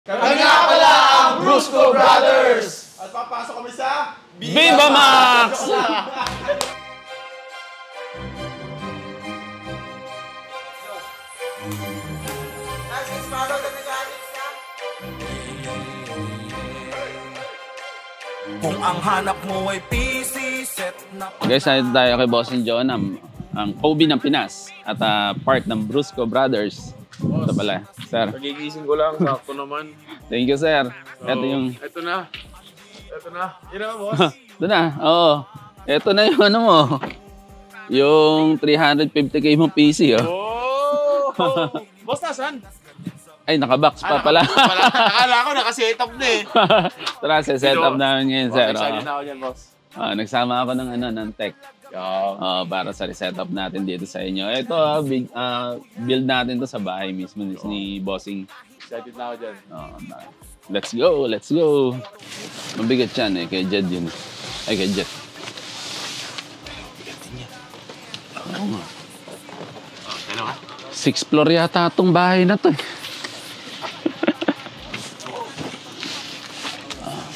Kami nga pala ang Brusco Brothers! At papasok kami sa Viva Max! Kung ang hanap mo ay PC set na... Guys, nandito tayo kay Bossing John, ang Kobe ng Pinas at part ng Brusco Brothers. Ito pala, sir. Nagigising ko lang, sakto naman. Thank you, sir. So, Ito yung... Ito na. Yun na, boss. Ito na, oo. Ito na yung ano mo. Yung 350k mong PC, oh. Oh! Boss, nasan? Ay, nakabox pa pala. Akala ko naka-setup na eh. Tara, set-up namin ngayon, sir. Excited na ako dyan, boss. Nagsama ako ng tech. Para sa resetup natin dito sa inyo. Ito, build natin to sa bahay mismo ni Bossing. Excited na ako dyan. Let's go, let's go. Mabigat yan eh, kay Jed yun. Ay, kay Jed. Oo nga. Ano ka? 6th floor yata itong bahay na to eh.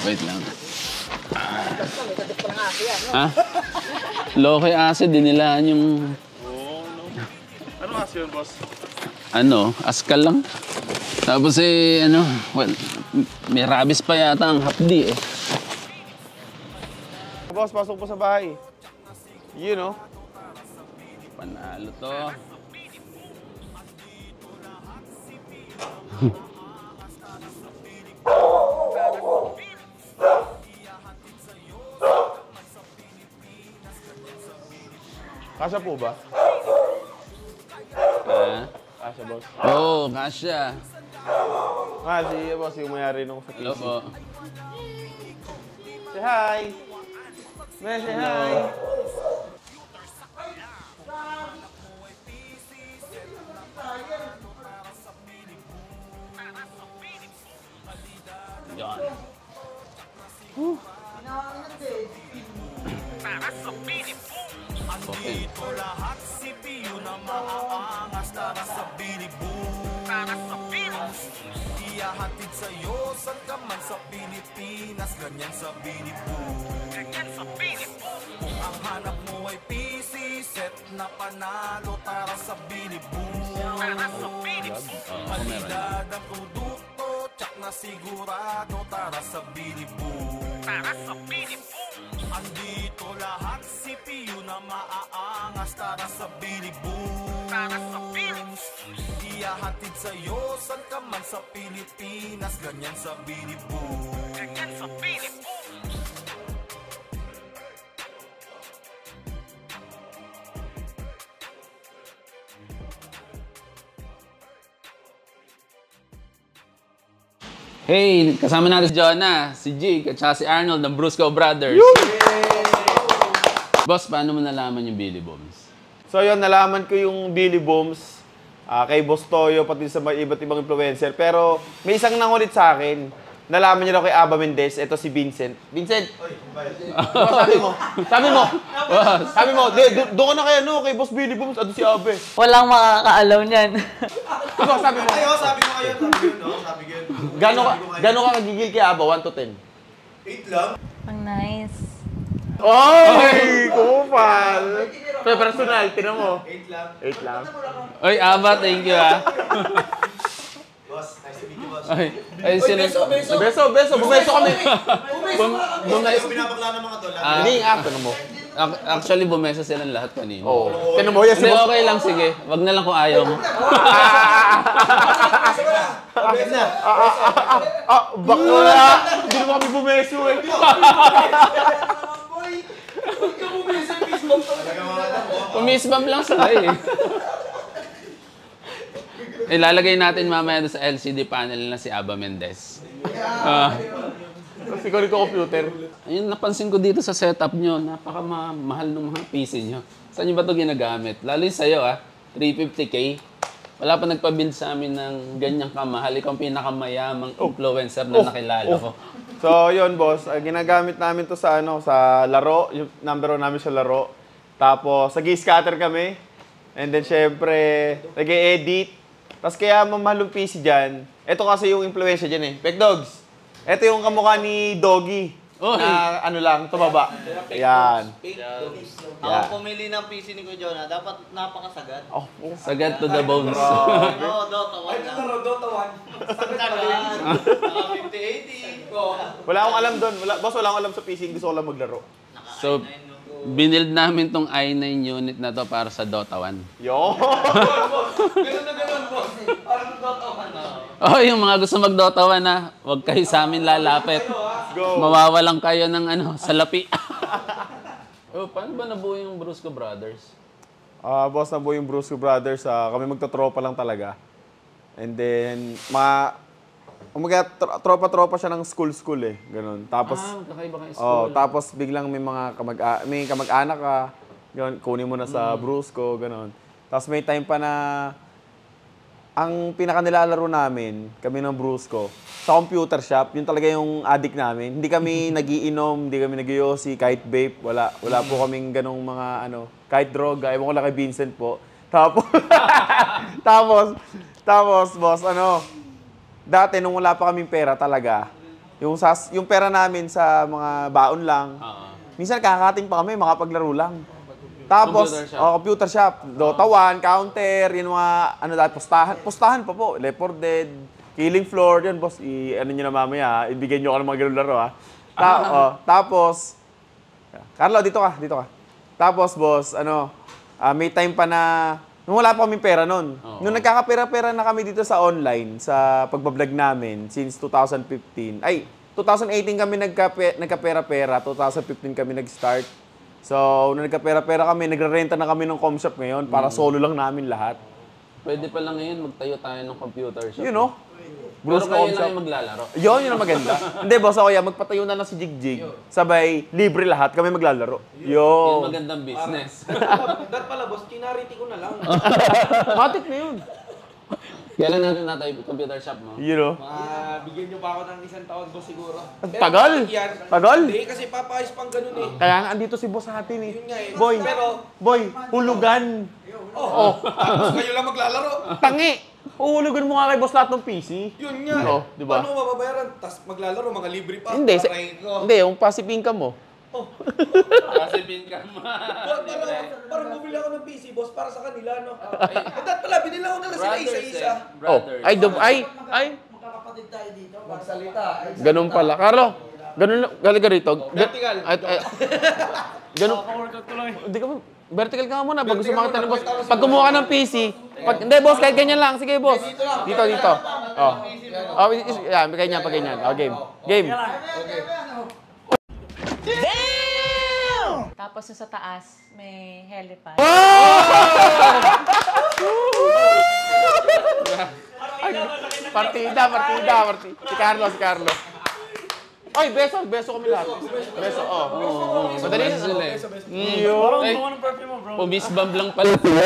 Wait lang. Ha? Low-key acid, dinilaan yung... Oh, no. Ano kasi yun, boss? Askal lang. Tapos well, may rabies pa yata ang hapdi eh. Boss, pasok po sa bahay. You know. Panalo to. Kasya po ba? Kasya, boss. Oo, kasya. Sige, boss. Yung mayari nung sa PC. Hello po. Say hi! May say hi! Yan. Andito lahat, CPU na maaangas. Tara sa Biniboom. Iyahatid sa'yo saan ka man sa Pilipinas. Ganyan sa Biniboom. Kung ang hanap mo ay PC set na panalo. Tara sa Biniboom. Kalidad ang produkto, tsak na sigurado. Tara sa Biniboom. Andito lahat, CPU na maaangas. Tara sa Biniboom. Iyahatid sa'yo saan ka man sa Pilipinas. Ganyan sa Biniboom. Hey, kasama natin si Jonah, si Jig, at saka si Arnold ng Brusco Brothers. Boss, paano mo nalaman yung Billy Bombs? So yun, nalaman ko yung Billy Bombs kay Boss Toyo, pati sa mga iba't ibang influencer. Pero may isang nangulit sa akin. Nalaman niyo daw kay Aba Mendez. Ito si Vincent. Vincent! Sabi mo, doon ka na kay Boss Billy Bombs. Ado si Abe. Walang makakaalaw niyan. Sabi mo. Sabi ko ngayon, sabi ko yun. Gano'n ka kagigil kay Aba? 1 to 10? 8 lang. Ang nice. Oy! Kupal! Pero personal, tinan mo. 8 lang. 8 lang. Oy, Aba, thank you Boss, nice to meet you, boss. Ay, Beso. Bumeso kami. Yung binabakla ng mga tol. Hindi nga, tinan mo. Actually, bumesa silang lahat kanina. Oo. Tinan mo, yes, Hindi, okay lang, sige. Wag na lang kung ayaw mo. Bakit na? Bakla! Hindi naman kami bumeso eh. Pumisbam lang sila eh. Ilalagay natin mamaya sa LCD panel na si Aba Mendez. Kasi ko computer. Ayun, napansin ko dito sa setup nyo, napakamahal ng mga PC nyo. Saan nyo ba ito ginagamit? Lalo yung sa'yo 350k. Wala pa nagpa-build sa amin ng ganyang kamahal. Ikaw ang pinakamayamang influencer na nakilala ko. So, yun boss, ginagamit namin to sa sa laro, yung number 1 namin sa laro. Tapos, nag-scatter kami. And then, syempre, nag-edit. Tapos kaya mamahal yung PC dyan. Ito kasi yung influensya dyan eh. Pek Dogs. Ito yung kamukha ni Doggy. Oy. Na ano lang, tumaba. Yan. Ako pumili ng PC ni Kuya Jonah, dapat napakasagad. Oh, Sagad to the bones. Oo, Dota 1 lang. Dota 1. Sagad. Naka 5080. wala akong alam doon. Boss, wala akong alam sa PC. Gusto ko lang maglaro. So, binild namin tong i9 unit na to para sa Dota 1. Yo! Ganun na ganun, boss. Parang Dota 1. Oh, yung mga gusto mag-Dota 1 na, huwag kayo sa amin lalapit. Go! Mawawalan kayo ng salapi. Oh, paano ba nabuo yung Brusco Brothers? Boss, nabuo yung Brusco Brothers. Kami magtotropa lang talaga. And then, tropa-tropa siya ng school eh. Ganun. Tapos, magkakaiba kayo school. tapos biglang may kamag-anak ka. Ganun, kunin mo na sa Brusco, ganun. Tapos may time pa na ang pinakanilalaro namin, kami ng Brusco, sa computer shop, yun talaga yung addict namin. Hindi kami nagiinom, hindi kami nag-yosi, kahit vape, wala po kaming ganong mga kahit droga, ewan ko lang kay Vincent po. Tapos, boss, dati nung wala pa kaming pera talaga, yung pera namin sa mga baon lang, minsan kakating pa kami, makapaglaro lang. Tapos, computer shop. Dota 1, Counter, yun mga, pustahan pa po. Left 4 Dead, Killing Floor, yun, boss. Nyo na mamaya, ibigay nyo ako ng mga ganun laro, ha. Tapos, Carlo, dito ka. Tapos, boss, may time pa na, nung wala pa kaming pera nun. Nung nagkakapera-pera na kami dito sa online, sa pagbablog namin, since 2015. 2018 kami nagkapera-pera, 2015 kami nag-start. So, nung nagkapera-pera kami, nagrerenta na kami ng com shop ngayon para solo lang namin lahat. Pwede pala ngayon magtayo tayo ng computer shop. You know? Pero Brusco kayo com lang shop. yung maglalaro. Yun ang maganda. Hindi, boss, ako yan, magpatayo na lang si Jigjig. Sabay, libre lahat, kami maglalaro. Yung Yun. magandang business. Dat pala, boss. Kinarity ko na lang. Matik na yun. Kailan natin natayo computer shop mo? You know? Bigyan niyo pa ako ng isang taon, boss, siguro. Tagal! Tagal! Hindi, kasi papayos pang ganun eh. Kaya nga, andito si boss natin eh. Yun nga eh. Boy, Pero, boy, hulugan. tapos kayo lang maglalaro. Tangi! Uhulugan mo nga kay boss lahat ng PC. Yun nga. Oo, di ba? Paano mo mababayaran? Tapos maglalaro, mga libre pa. Hindi, Aray ko. hindi, yung passive income mo. Kasi income. Parang bumili ako ng PC, boss, para sa kanila, no? Dat pala, binila ko nila sila isa-isa. Brothers. Magkakapatid tayo dito. Magsalita. Ganun pala. Carlo, ganun lang, galing ka rito. Vertical. Ganun. Hindi ka vertical ka nga muna bago sumakit ng boss. Pag kumuha ka ng PC, hindi boss, kahit ganyan lang. Sige boss. Dito. Yan, ganyan. Game. Tapos yung sa taas, may helipad. Partida. Si Carlo. Ay, beso kami lahat. Beso. Madali na sila eh. Yun. Ay, pumisbam lang pala sila.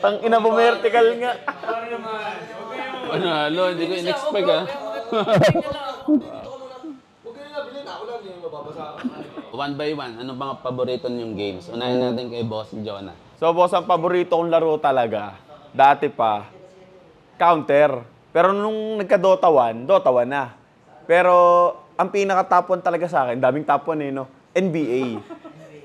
Tang ina mo vertical nga. Halo, hindi ko in-expect ah. Huwag kayo nga bilhin. Ako lang yung mababasa ako. One by one, ano mga paborito niyong games? Unahin natin kay Boss Jonah. So boss, ang paborito kong laro talaga, dati pa, Counter. Pero nung nagka-Dota 1 na. Pero ang pinaka-top 1 talaga sa akin, daming top 1 no?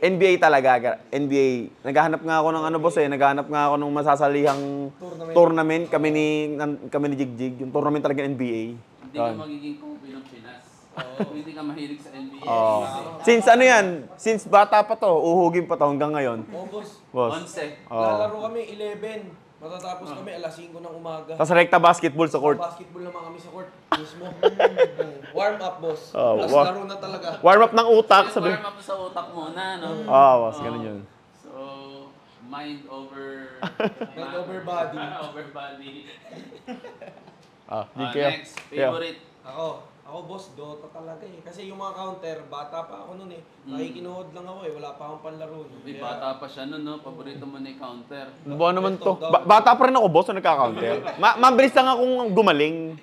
NBA talaga. NBA. Naghahanap nga ako ng boss naghahanap nga ako ng masasalihang tournament kami ni Jigjig. Yung tournament talaga NBA. Hindi ka magiging Kobe ng Pinas. Hindi ka mahilig sa NBA. Since bata pa to, uhugin pa to hanggang ngayon. Boss. Boss. 11. Lalaro kami 11. Matatapos kami alas 5 ng umaga. Tapos rekta basketball sa court. Basketball naman kami sa court mismo. Warm up, boss. Oh, Plus laro na talaga. Warm up ng utak. Sabi. Warm up sa utak muna, no? Boss, ganun yun. So, mind over... Mind over body. over body. Next, favorite. Ako boss, Dota talaga eh. Kasi yung mga counter, bata pa ako nun eh. Nakikinood lang ako eh, wala pa akong panlaro. May bata pa siya nun, no? Paborito mo na yung counter. Buwan naman to. Bata pa rin ako, boss, na nagka-counter. Mabilis lang akong gumaling.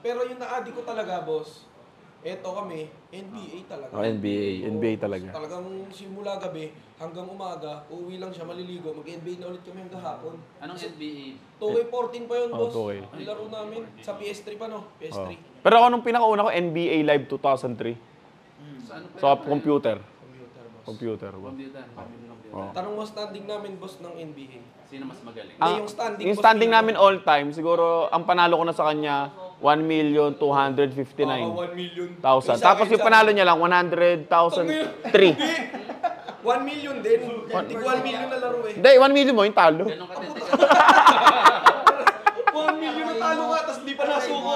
Pero yung na-addict ko talaga, boss, Eto kami, NBA talaga. Oh, NBA talaga. Talagang simula gabi hanggang umaga, uuwi lang siya, maliligo, mag-NBA na ulit kami hanggang hapon. Anong NBA? 2K14 pa yun, boss. 2K. Ang laro namin. Sa PS3 pa, no? PS3. Pero ako nung pinakauna ko, NBA Live 2003. So, ano pa Sa computer. Computer, boss. Computer ba? Computer. Tanong mo standing namin, boss, ng NBA. Sino mas magaling? Hindi, yung standing, Yung boss, standing pinaka- namin all time, siguro ang panalo ko na sa kanya, 1,259,000. 1 million. Tapos yung panalo niya lang, 100,003. 1 million din. Tig 1 million na laro eh. Hindi, 1 million mo yung talo. Ganun katindi 1 million na talo nga, tapos di pa nasuko.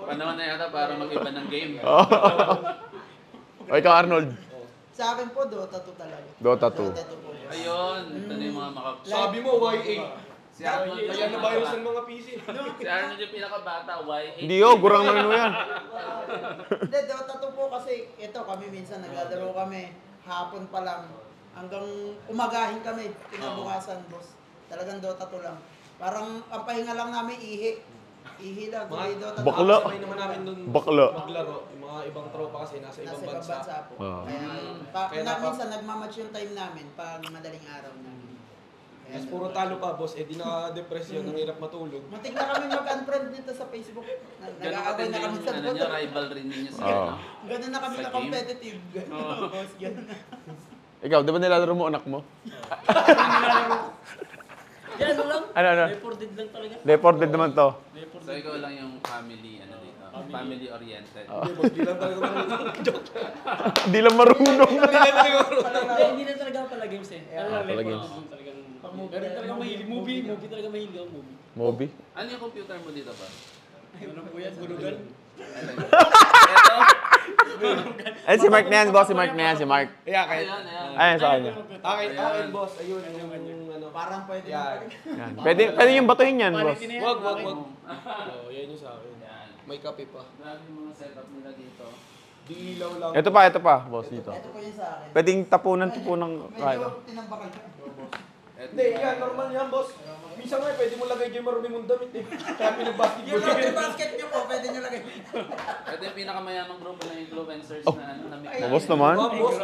Panahon na yata para mag-iba ng game. O ikaw, Arnold. Sa akin po, Dota 2 talaga. Dota 2. Dota 2 po. Ayun, ito na yung mga Sabi mo, Y8. Si Arnold Kaya na virus ng mga PC. Si Arnold yung pinakabata, Y8. Hindi gurang na mo yan. Hindi, Dota 2 po kasi ito kami minsan naglalaro kami. Hapon pa lang. Hanggang umagahin kami. Kinabukasan, boss. Talagang Dota 2 lang. Parang ang pahinga lang namin ihi. Ihi lang. Hindi Dota 2. Bakla. Sabay naman namin nun Bakla. maglaro. Yung mga ibang tropa kasi nasa ibang Nasa ibang bansa. bansa po. Ah. Kaya minsan nagmamatch yung time namin pag madaling araw namin. Mas puro talo pa, boss. Eh, di na-depress yun. Ang hirap matulog. Muntik na kami mag-unfriend dito sa Facebook. Ganun Nag-aaway katindi na kami yung sa ano nyo, rivalry ninyo sa Oo. ano. Ganun na kami Sa na game? competitive. Boss, ganun na. Ikaw, di ba nilalaro mo anak mo? Yan lang. Ano? Reported lang talaga. Deported naman to. So ikaw lang yung family, ano dito, family oriented. Hindi, boss. Di lang talaga matulog. Joke. Hindi lang marunong. Hindi na talaga pala games eh. Ano lang, pala reported games. lang talagang. Pero talaga mahilig. Movie talaga mahilig ako movie. Moby? Ano yung computer mo dito ba? Ano po yan? Hulugan? Ito? Ay, si Mark na yan, boss. Si Mark na yan, si Mark. Yeah, kahit. Ayun, ayun. Ayun, sa kanya. Akin, boss. Ayun, yung ano. Parang pwede Yan. na. Yan. Pwede yung batuhin yan, boss. Wag. Oh, yan yung sa akin. Yan. May kape pa. Grabe yung mga setup nila dito. Di ilaw lang. Ito pa, boss, dito. Ito po yun sa akin. Pwedeng tapunan ng kahit. Medyo tinambakan ka. Hindi, yan. Normal yan, boss. Minsan nga, pwede mo lagay dyan marumi mong damit eh. Kaya pinag-basketball. Yung laundry basket nyo po, pwede nyo lagay. Ito yung pinakamayamang grupo ng influencers na ano, na Boss naman.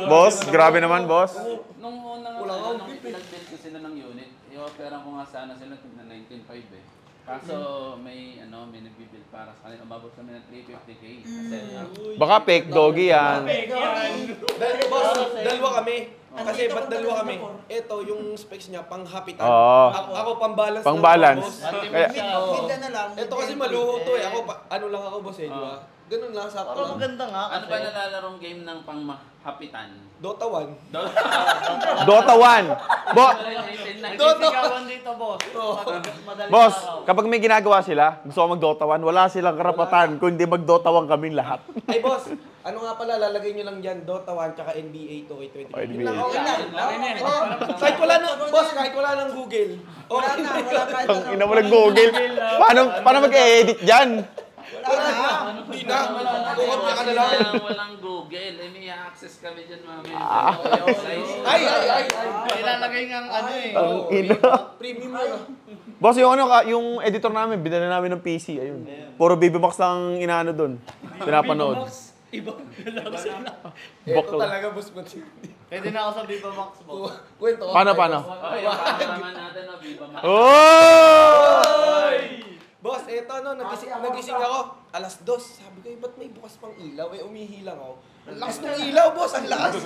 Boss, grabe naman, boss. Nung unang nung pinag-build ko sila ng unit, i-offeran ko nga sana sila tignan 19.5 eh. Kaso may nagbi-build para sa kanila. Umabot kami ng 350k sa setup. Baka fake doggy yan. Boss, dalawa kami. Kasi ba't dalawa kami? Ito, yung specs niya, pang-hapitan. Oo. Ako pang-balance. Pang-balance. Kaya, Mid na lang. ito kasi maluho to eh. Ako, ano lang ako, boss eh, di ba? Ganun lang, sakto Parang lang. maganda nga Ano kasi. ba nalalarong game ng pang-hapitan? Dota 1. Dota 1. Nagsisigawan dito, boss. Madaling Boss, araw. kapag may ginagawa sila, gusto ko mag-Dota 1, wala silang karapatan kundi mag-Dota 1 kaming lahat. Ay, boss, ano nga pala, lalagay nyo lang dyan, Dota 1 tsaka NBA 2K20. NBA. Okay lang. Kahit wala na, boss, kahit wala nang Google. Wala Okay na, wala kahit Ang ina mo nag-google. Paano mag-edit dyan? Wala na. Hindi na. Kukopya ka na lang. Walang Google. Eh, may access kami dyan, mami. Ay. Nilalagay nga ang ano eh. Ang ina. Premium mo na. Boss, yung editor namin, binala namin ng PC. Ayun. Puro BBMax lang inaano doon. Pinapanood. Ibang laro sila. Ito talaga, boss. Pwede na ako sa Viva Max, boss. Kwento ko. Paano? Oh, yung cameraman natin, no? Viva Max. Oh! Boss, eto nagising ako. Alas 2. Sabi ko, ba't may bukas pang ilaw? Eh, umihi lang ako. Ang lakas ng ilaw, boss. Ang lakas.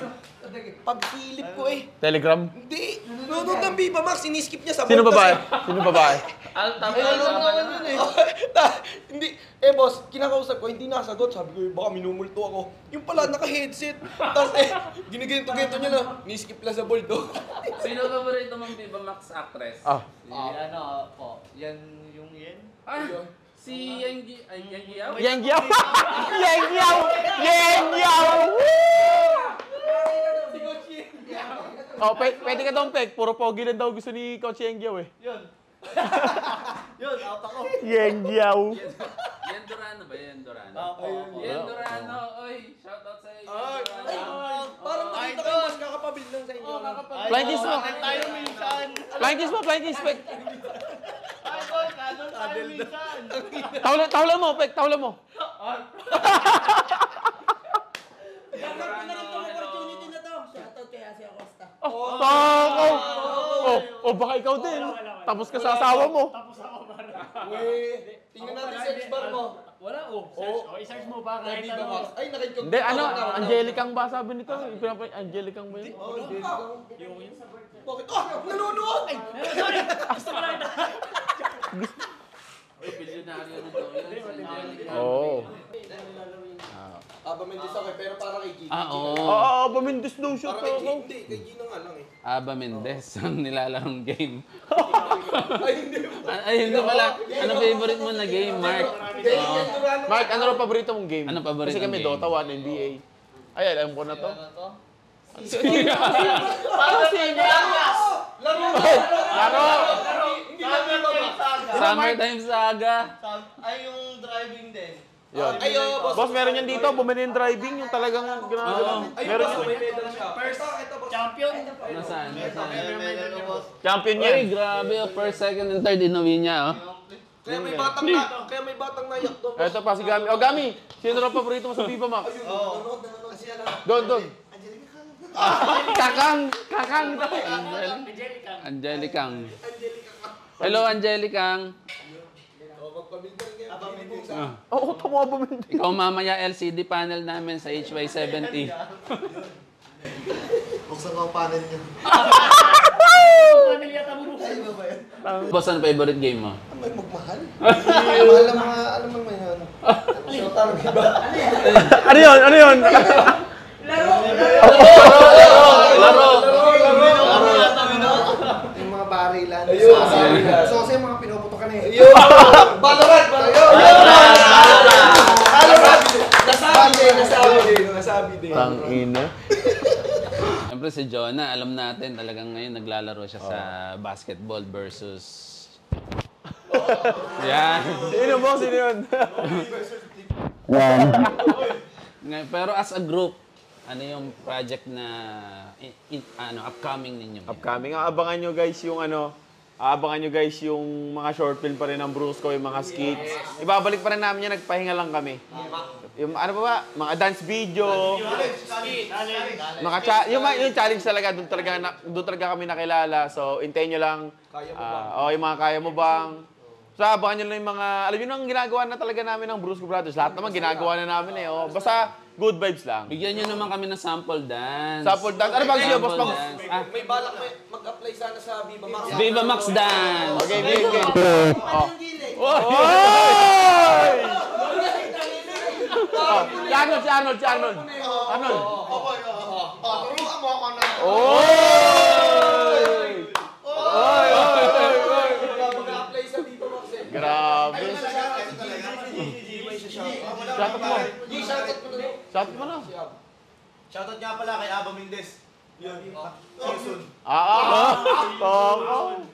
Pagsilip ko eh. Telegram? Hindi. Nunod ng Viva Max. Iniskip niya sa Sino voltas babae? Alt-tab eh. Hindi. Eh, boss, kinakausap ko, hindi nakasagot. Sabi ko, baka minumulto ako. Yung pala, naka-headset. Tapos giniginto-ginto niya na. Iniskip lang sa board, oh. Sino paborito mong Viva Max actress? Ano po, yan yung yan. Si Yang Yao? Yang Yao! Yang Yao! Yang Yao! Oh, pwede ka daw, Pek. Puro pogi lang daw gusto ni Coach Yang Yao eh. Yun, out ako. Yang Yao. Yan Durano ba? Yan Durano? Ayun. Yan Durano. Oy, shoutout sa iyo. Parang nakita kayo, mas kakapabil lang sa inyo. Flying kiss mo. Tayo minsan. Flying kiss mo, flying kiss, Pek. Idol, tayo minsan. Tawlan mo, Pek. Tawlan mo. Takaw! Baka ikaw din. Tapos ka sa asawa mo. Tingnan natin sa search bar mo. Wala, search. I-search mo ba kahit Viva ano. Max. Ay, nakikog. Hindi, Angelicang ba sabi nito? Angelicang ba yun? Bakit? Nanonood! Ay, Sorry! Gusto ko lang ito. Pilyonaryo na to. Oo. Aba Mendes ako pero para kay Gina. Oo, Bamindes daw siya. Para kay Gina. Hindi, kay Gina nga lang Aba Mendez, ang nilalarong game. Ay, hindi. Ay, hindi pala. Ano favorite mo na game, Mark? Mark, ano raw paborito mong game? Ano paborito Kasi kami mong game? Dota 1, NBA. Ay, alam ko na to. Summertime Saga. Ay, yung driving din. Yun. Ay, boss. Boss, meron yan dito. Bumili yung driving. Yung talagang ginagawa. Ay, Meron boss, yan. may medal siya. Ito, boss. Champion. Nasaan? Champion yan. Uy, grabe. First, second, and third, inuwi niya, oh. Kaya may batang naiyak doon. Ito pa si Gami. Gami, sino raw paborito mo sa Viva Max? Doon. Kakang. Angelicang. Hello, Angelicang. Oo, tama ba man? Ikaw mamaya LCD panel namin sa HY70. Buksan ko ang panel niya. Yata mo Boss, ano favorite game mo? May magmahal. Mahal na mga, alam mo naman yun. Ano yun? Laro! Yung mga barilan. So, kasi yung mga pinuputokan eh. Valorant! Nasabi din. Tangina. Siyempre si Jonah, alam natin talagang ngayon naglalaro siya sa basketball versus... Yan. Sino mo? Sino yun? Pero as a group, ano yung project na upcoming ninyo? Upcoming. Abangan nyo guys yung mga short film pa rin ng Brusco, yung mga skits. Ibabalik pa rin namin yan, nagpahinga lang kami. Yung ano pa ba? Mga dance video. Yung challenge talaga, doon talaga kami nakilala. So, hintayin nyo lang. Yung mga kaya mo bang. So, abangan nyo lang yung mga, alam nyo ang ginagawa na talaga namin ng Brusco Brothers. Lahat naman ginagawa na namin eh. Basta, good vibes lang. Bigyan nyo naman kami ng sample dance. Sample dance. Ano ba gusto nyo, boss? May balak mag-apply sana sa Viva Max. Viva Max Dance! Okay. Oy! Si Arnold. Turuan mo ako na. Mag-apply sa Viva Max eh. Grabe. Shoutout mo na. Shoutout nga pala kay Aba Mendes. Yun. Season.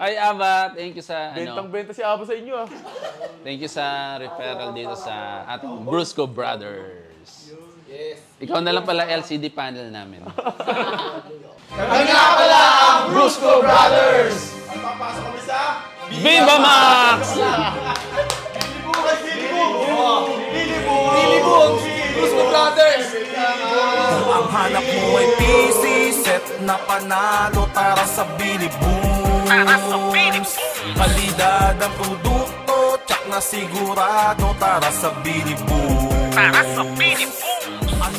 Ay, Aba, thank you sa Bentang-benta si Aba sa inyo ah. thank you sa referral dito sa ating Brusco Brothers. Yes. Ikaw na lang pala LCD panel namin. Kami nga pala ang Brusco Brothers! At papasok kami sa Viva Max! Brusco Brothers! Ang hanap mo ay PC set na panalo para sa Biniboom. Kalidad ang produkto, tsak na sigurado para sa Biniboom. Ang